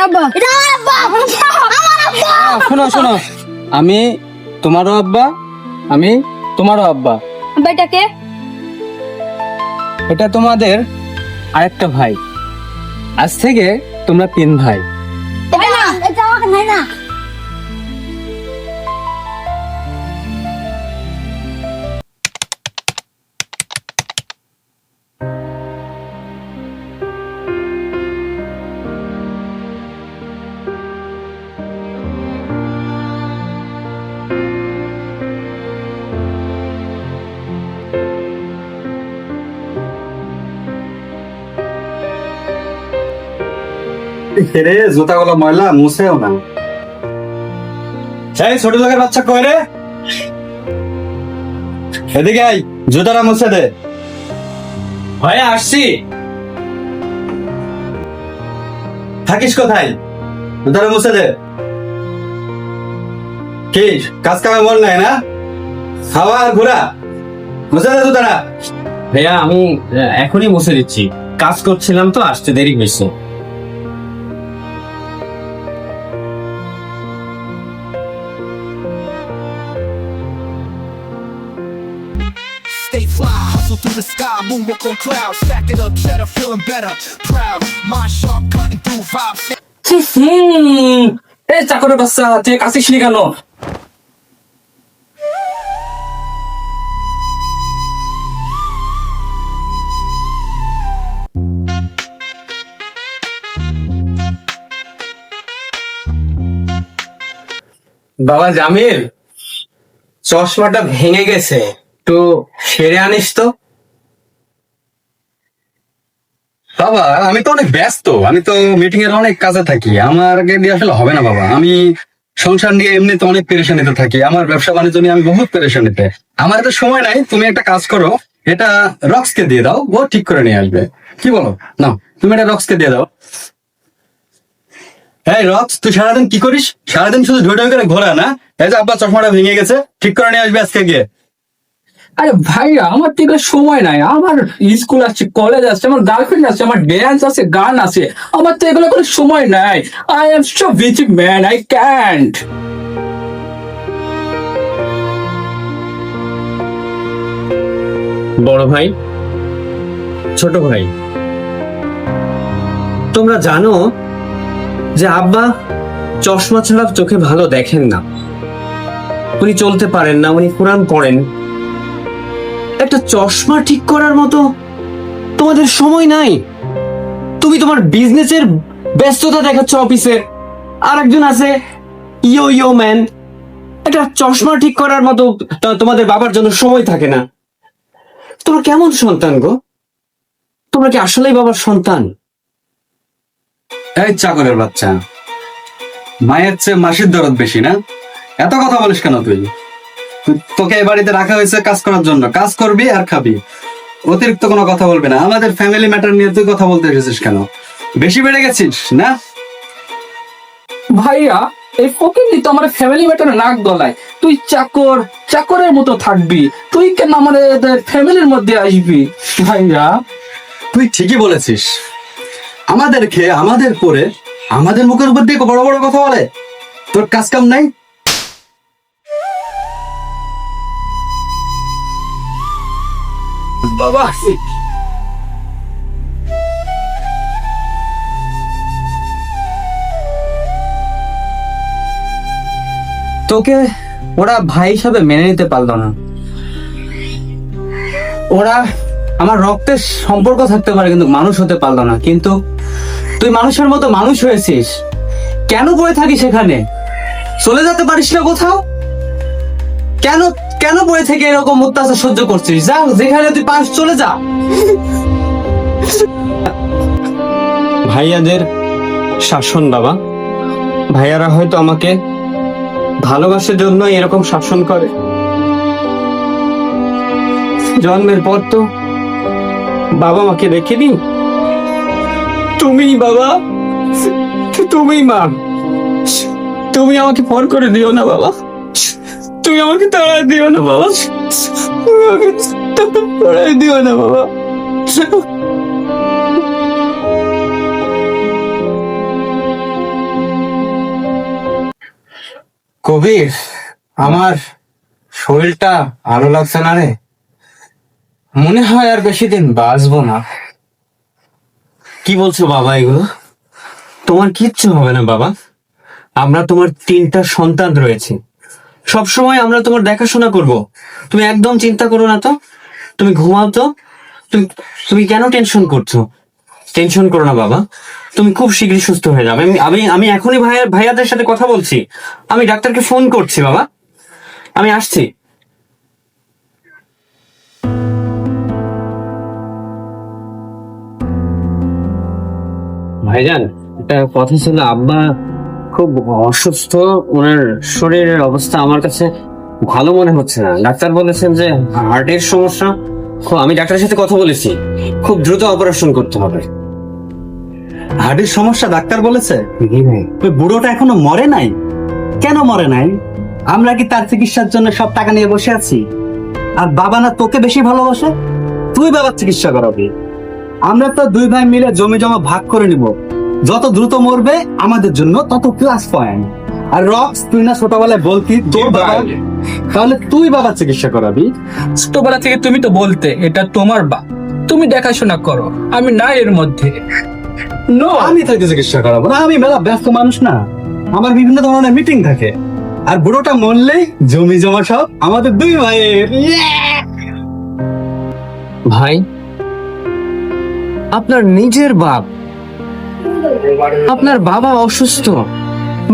আব্বা, এটা আমার আব্বা, আমার আব্বা। শোনো শোনো, আমি তোমারও আব্বা, আমি তোমারও আব্বা। আব্বা এটা কে? এটা তোমাদের আরেকটা ভাই। আজ থেকে তোমরা 3 ভাই। এটা না, এটা আমাকে নাই না। রে জুতাগুলো ময়লা মুছেও না। এই ছোট লোকের বাচ্চা কই রে? এদিকে আই, জুতাটা মুছে দে। ভাই আসছি। থাকিস কোথায়? জুতাটা মুছে দে। কি কাজ কামে মন নাই না? খাওয়া আর ঘোরা, মুছে দে জুতাটা। ভাইয়া আমি এখনই মুছে দিচ্ছি, কাজ করছিলাম তো, আসতে দেরি হয়েছে। Stay fly, hustle through the sky, moonwalk on clouds, stack it up, cheddar, feeling better, proud, mind sharp, cutting through vibes. এই চাকরের বাচ্চা, তুই কাছিস নি কেন? বাবা জামিল, চশমাটা ভেঙে গেছে, তো সেরে আনিস তো। বাবা আমি তো অনেক ব্যস্ত, আমি তো মিটিং এর অনেক কাজে থাকি, আমার দিয়ে আসলে হবে না বাবা। আমি সংসার নিয়ে এমনিতে অনেক পেরেশানিতে থাকি, আমার ব্যবসা বাণিজ্য নিয়ে আমি বহুত পেরেশানিতে। আমার তো সময় নাই, তুমি একটা কাজ করো, এটা রক্সকে দিয়ে দাও, ও ঠিক করে নিয়ে আসবে। কি বলো? নাও তুমি এটা রক্সকে দিয়ে দাও। এই রক্স, তুই সারাদিন কি করিস? সারাদিন শুধু ঢোই ঢোই করে ঘোরা না? এই যে আব্বা চশমাটা ভেঙে গেছে, ঠিক করে নিয়ে আসবে আজকে গিয়ে। আরে ভাইয়া, আমার তো এগুলো সময় নাই। আমার স্কুল আছে, কলেজ আছে, আমার গার্লফ্রেন্ড আছে, আমার ড্যান্স আছে, গান আছে। আমার তো এগুলো কোনো সময় নাই। I am so busy man, I can't. বড় ভাই, ছোট ভাই, তোমরা জানো যে আব্বা চশমা ছাড়া চোখে ভালো দেখেন না, উনি চলতে পারেন না, উনি কোরআন পড়েন। একটা চশমা ঠিক করার মতো তোমাদের সময় নাই। তুমি তোমার বিজনেসের ব্যস্ততা দেখাচ্ছ অফিসে, আর একজন আছে ইয়ো ইয়ো ম্যান। একটা চশমা ঠিক করার মতো তোমাদের বাবার জন্য সময় থাকে না। তোমরা কেমন সন্তান গো? তোমরা কি আসলেই বাবার সন্তান? এই চাকরের বাচ্চা, মায়ের চেয়ে মাসির দরদ বেশি না? এত কথা বলিস কেন তুই? তোকে এই বাড়িতে রাখা হয়েছে কাজ করার জন্য, কাজ করবি আর খাবি, অতিরিক্ত কোনো কথা বলবি না। আমাদের ফ্যামিলি ম্যাটার নিয়ে তুই কথা বলতে এসেছিস কেন? বেশি বেড়ে গেছিস না? ভাইয়া, এই ফকিরনি তো আমার ফ্যামিলি ম্যাটারে নাক গলায়। তুই চাকর, চাকরের মতো থাকবি, তুই কেন আমাদের ফ্যামিলির মধ্যে আসবি? ভাইয়া তুই ঠিকই বলেছিস, আমাদের খেয়ে আমাদের পরে আমাদের মুখের উপর দিয়ে বড় বড় কথা বলে। তোর কাজ কাম নাই? বাবা, তোকে ওরা ভাই হিসাবে মেনে নিতে পারলো না। ওরা আমার রক্তের সম্পর্ক থাকতে পারে, কিন্তু মানুষ হতে পারলো না। কিন্তু তুই মানুষের মতো মানুষ হয়েছিস, কেন পড়ে থাকিস সেখানে? চলে যেতে পারিস না কোথাও? কেন কেন পড়ে থেকে এরকম অত্যাচার সহ্য করছিস? যা, যেখানে তুই পাস চলে যা। ভাইয়াদের শাসন বাবা, ভাইয়ারা হয়তো আমাকে ভালোবাসার জন্য এরকম শাসন করে। জন্মের পর তো বাবা মাকে রেখে তুমি বাবা, তুমি মা, তুমি আমাকে পর করে দিও না বাবা, তুমি আমাকে তাড়া দিও না বাবা, তুমি আমাকে তাড়াই দিও না বাবা। কবির, আমার শরীরটা ভালো লাগছে না রে। মনে হয় আর বেশি দিন বাঁচবো না। কি বলছো বাবা এগুলো? তোমার কিচ্ছু হবে না বাবা। আমরা তোমার 3টা সন্তান রয়েছে, সবসময় আমরা তোমার দেখাশোনা করব। তুমি একদম চিন্তা করো না তো, তুমি ঘুমাও তো। তুমি তুমি কেন টেনশন করছো? টেনশন করো না বাবা, তুমি খুব শীঘ্রই সুস্থ হয়ে যাবে। আমি আমি আমি এখনই ভাইয়াদের সাথে কথা বলছি। আমি ডাক্তারকে ফোন করছি বাবা, আমি আসছি। ভাইজান, একটা কথা ছিল। আব্বা খুব অসুস্থ, ওনার শরীরের অবস্থা আমার কাছে ভালো মনে হচ্ছে না। ডাক্তার বলেছেন যে হার্টের সমস্যা। আমি ডাক্তারের সাথে কথা বলেছি, খুব দ্রুত অপারেশন করতে হবে। হার্টের সমস্যা ডাক্তার বলেছে? জি ভাই। ওই বুড়োটা এখনো মরে নাই? কেন মরে নাই? আমরা কি তার চিকিৎসার জন্য সব টাকা নিয়ে বসে আছি? আর বাবা না তোকে বেশি ভালোবাসে, তুই বাবার চিকিৎসা করাবি। আমরা তো 2 ভাই মিলে জমি জমা ভাগ করে নিব। যত দ্রুত মরবে আমাদের জন্য তত প্লাস পয়েন্ট। আর রক্স, তুই না ছোটবেলায় বলতি তোর বাবা, তাহলে তুই বাবার চিকিৎসা করাবি। ছোটবেলা থেকে তুমি তো বলতে এটা তোমার বা, তুমি দেখাশোনা করো, আমি না এর মধ্যে। নো, আমি তাকে চিকিৎসা করাবো না, আমি মেলা ব্যস্ত মানুষ না, আমার বিভিন্ন ধরনের মিটিং থাকে। আর বুড়োটা মরলেই জমি জমা সব আমাদের 2 ভাইয়ের। ভাই, আপনার নিজের বাপ, আপনার বাবা অসুস্থ,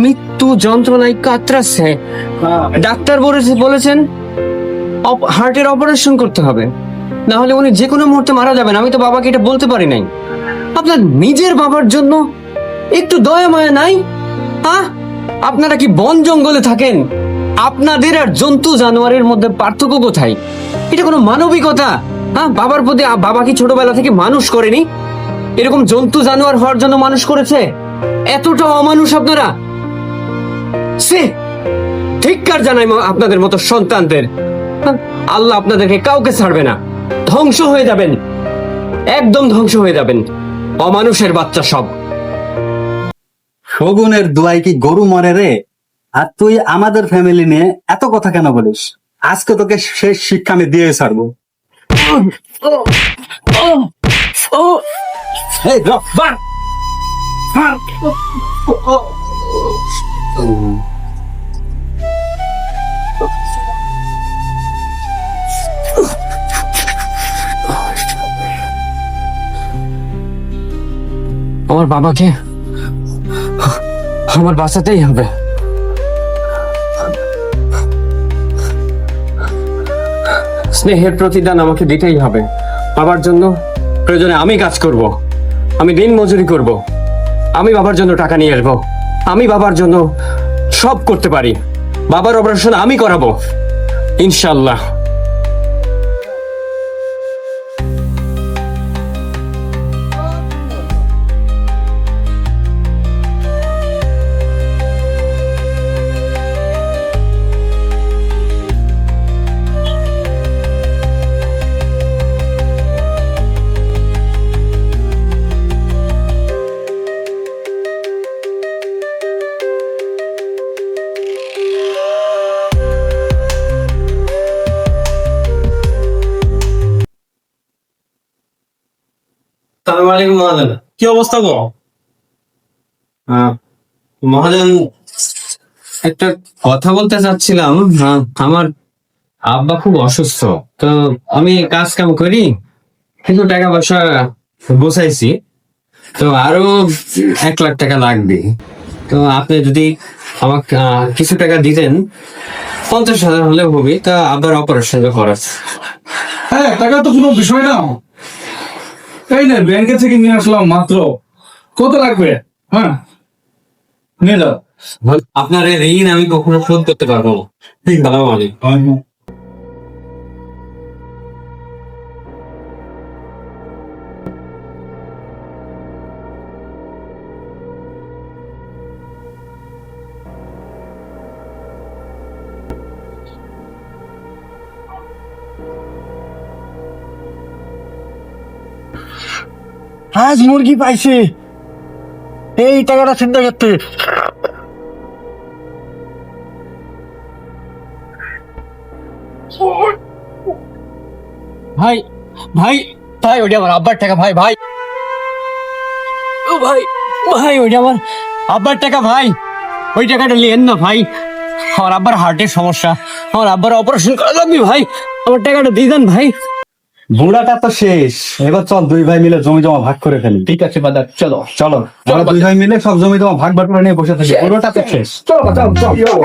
মৃত্যু যন্ত্রণায় কাতরাচ্ছে। ডাক্তার বলেছেন হার্টের অপারেশন করতে হবে, না হলে উনি যে কোনো মুহূর্তে মারা যাবেন। আমি তো বাবাকে এটা বলতে পারি নাই। আপনার নিজের বাবার জন্য একটু দয়া মায়া নাই? হ্যাঁ, আপনারা কি বন জঙ্গলে থাকেন? আপনাদের আর জন্তু জানোয়ারের মধ্যে পার্থক্য কোথায়? এটা কোনো মানবিকতা? হ্যাঁ, বাবার প্রতি বাবা কি ছোটবেলা থেকে মানুষ করেনি? এরকম জন্তু জানোয়ার হওয়ার জন্য মানুষ করেছে? এতটা অমানুষ আপনারা! সে ধিক্কার জানাই আপনাদের মতো সন্তানদের। হ্যাঁ, আল্লাহ আপনাদেরকে কাউকে ছাড়বে না, ধ্বংস হয়ে যাবেন, একদম ধ্বংস হয়ে যাবেন, অমানুষের বাচ্চা সব। শগুনের দোয়াই কি গরু মরে রে? আর তুই আমাদের ফ্যামিলি নিয়ে এত কথা কেন বলিস? আজকে তোকে শেষ শিক্ষা আমি দিয়ে ছাড়বো। এই ধর, বার, বার। আমার বাবাকে আমার বাঁচাতেই হবে। স্নেহের প্রতিদান আমাকে দিতেই হবে। বাবার জন্য প্রয়োজনে আমি কাজ করব, আমি দিন মজুরি করব, আমি বাবার জন্য টাকা নিয়ে আসবো, আমি বাবার জন্য সব করতে পারি। বাবার অপারেশন আমি করাবো ইনশাল্লাহ। আসসালামু আলাইকুম মহাজন। কি অবস্থা গো? মহাজন, একটা কথা বলতে চাচ্ছিলাম। আমার আব্বা খুব অসুস্থ, তো আমি কাজ কাম করি, কিন্তু টাকা পয়সা গোছাইছি, তো আরো 1 লাখ টাকা লাগবে। তো আপনি যদি আমাকে কিছু টাকা দিতেন, 50,000 হলেও হবে, তা আব্বার অপারেশন করাচ্ছে। হ্যাঁ, টাকা তো কোনো বিষয় না। এই নে, ব্যাংকে থেকে নিয়ে আসলাম মাত্র। কত লাগবে? হ্যাঁ, নিয়ে যাও। আপনার এই ঋণ আমি কখনো শোধ করতে পারবো না। সালাম আলাইকুম। আজ মুরগি পাইছে, এই টাকাটা চিন্তা করতে। ভাই ভাই ভাই ওটা আমার আব্বার টাকা ভাই ভাই ও ভাই ভাই ওটা আমার আব্বার টাকা ভাই, ওই টাকাটা নিয়েন না ভাই, আমার আব্বার হার্টের সমস্যা, আমার আব্বার অপারেশন করা লাগবে ভাই, আমার টাকাটা দিয়ে দেন ভাই। বুড়াটা তো শেষ, এবার চল দুই ভাই মিলে জমি জমা ভাগ করে ফেলি। ঠিক আছে বাদা, চলো চলো আমরা দুই ভাই মিলে সব জমি জমা ভাগ ভাগ করে নিয়ে বসে থাকি, বুড়োটা তো শেষ। চলো চলো চলো।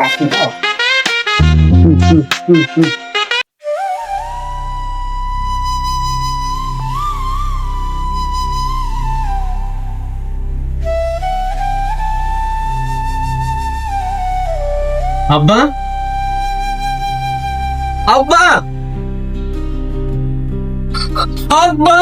আব্বা, আব্বা, আব্বা,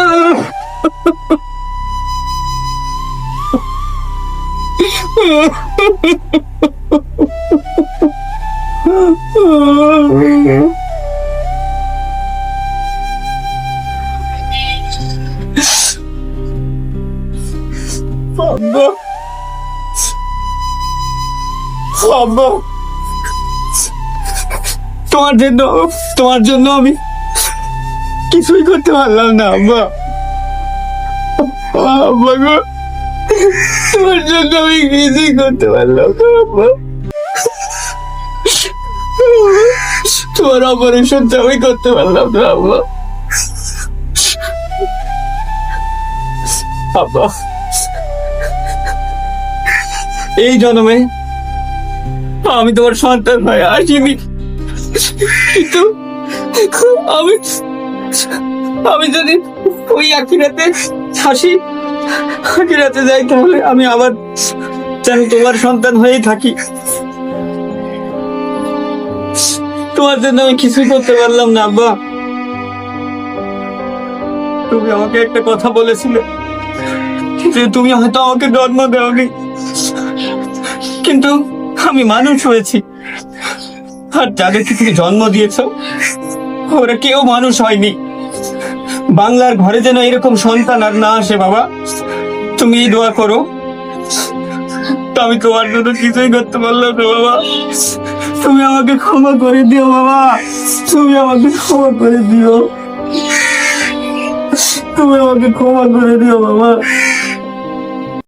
আব্বা, তোমার জন্য আমি কিছুই করতে পারলাম না আব্বা। আব্বা গো, তোমার জন্য আমি কিছুই করতে পারলাম না আব্বা। তোমার অপারেশনটা আমি করতে পারলাম না আব্বা। আব্বা, এই জন্মে আমি তোমার সন্তান ভাই আসিনি, কিন্তু আমি যদি ওই আখিরাতে আখিরাতে যাই, তাহলে আমি আবার যেন তোমার সন্তান হয়েই থাকি। তোমার জন্য আমি কিছুই করতে পারলাম না আব্বা। তুমি আমাকে একটা কথা বলেছিলে যে তুমি হয়তো আমাকে জন্ম দেওনি, কিন্তু আমি মানুষ হয়েছি, আর যাদেরকে তুমি জন্ম দিয়েছ ওরা কেউ মানুষ হয়নি। বাংলার ঘরে যেন এরকম সন্তান আর না আসে বাবা, তুমি এই দোয়া করো। তো আমি তোমার জন্য কিছুই করতে পারলাম না বাবা, তুমি আমাকে ক্ষমা করে দিও বাবা, তুমি আমাকে ক্ষমা করে দিও, তুমি আমাকে ক্ষমা করে দিও বাবা।